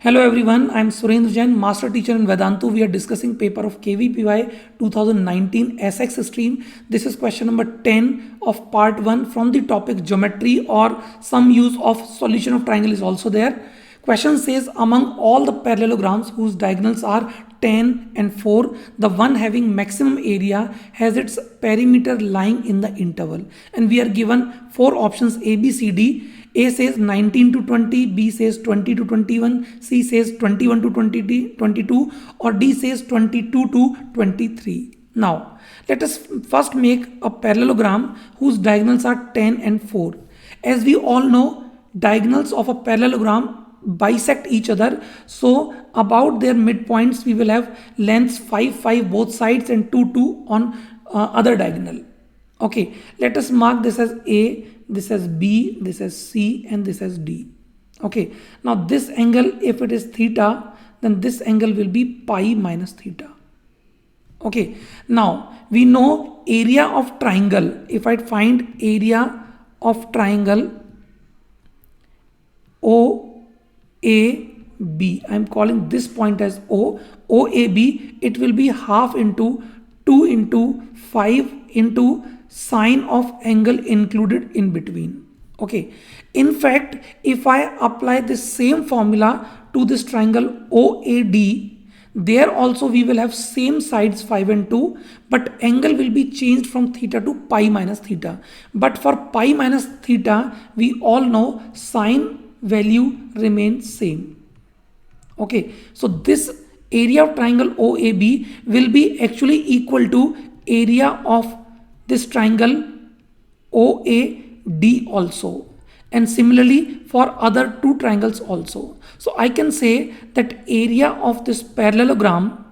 Hello everyone, I am Surendra Jain, Master Teacher in Vedantu. We are discussing paper of KVPY 2019 SX stream. This is question number 10 of part 1 from the topic geometry, or some use of solution of triangle is also there. Question says, among all the parallelograms whose diagonals are 10 and 4, the one having maximum area has its perimeter lying in the interval. And we are given 4 options A, B, C, D. A says 19 to 20, B says 20 to 21, C says 21 to 22, or D says 22 to 23. Now, let us first make a parallelogram whose diagonals are 10 and 4. As we all know, diagonals of a parallelogram bisect each other. So, about their midpoints, we will have lengths 5, 5 both sides and 2, 2 on other diagonal. Okay, let us mark this as A, this as B, this as C, and this as D. Okay, now this angle, if it is theta, then this angle will be pi minus theta. Okay, now we know area of triangle. If I find area of triangle OAB, I am calling this point as O, OAB, it will be half into 2 into 5 into sine of angle included in between. Okay, in fact, if I apply the same formula to this triangle OAD, there also we will have same sides 5 and 2, but angle will be changed from theta to pi minus theta. But for pi minus theta, we all know sine value remains same. Okay, so this area of triangle OAB will be actually equal to area of this triangle OAD also, and similarly for other two triangles also. So I can say that area of this parallelogram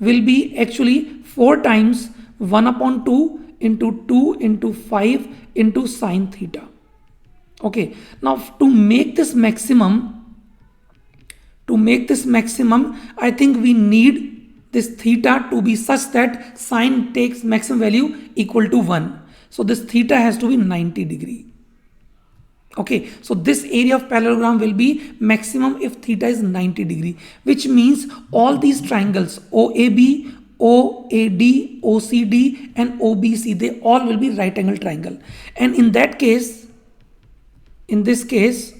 will be actually 4 times 1 upon 2 into 2 into 5 into sine theta. Okay, now to make this maximum, I think we need this theta to be such that sine takes maximum value equal to 1. So this theta has to be 90 degree. Okay, so this area of parallelogram will be maximum if theta is 90 degree, which means all these triangles OAB, OAD, OCD and OBC, they all will be right angle triangle. And in that case, in this case,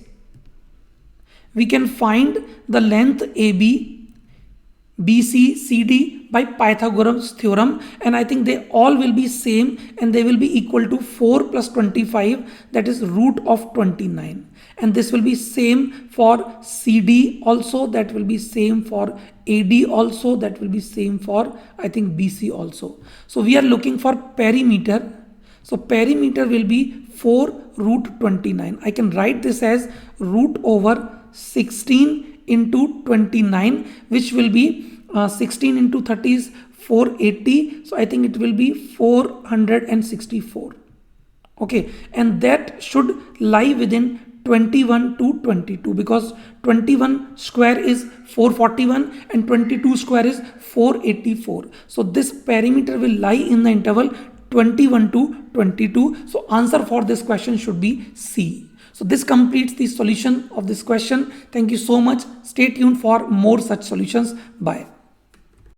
we can find the length AB, BC, CD by Pythagoras theorem, and I think they all will be same, and they will be equal to 4 plus 25, that is root of 29. And this will be same for CD also, that will be same for AD also, that will be same for I think BC also. So we are looking for perimeter. So perimeter will be 4 root 29. I can write this as root over 16 into 29, which will be 16 into 30 is 480. So I think it will be 464. Okay, and that should lie within 21 to 22, because 21 square is 441 and 22 square is 484. So this perimeter will lie in the interval 21 to 22. So answer for this question should be C. So this completes the solution of this question. Thank you so much. Stay tuned for more such solutions. Bye.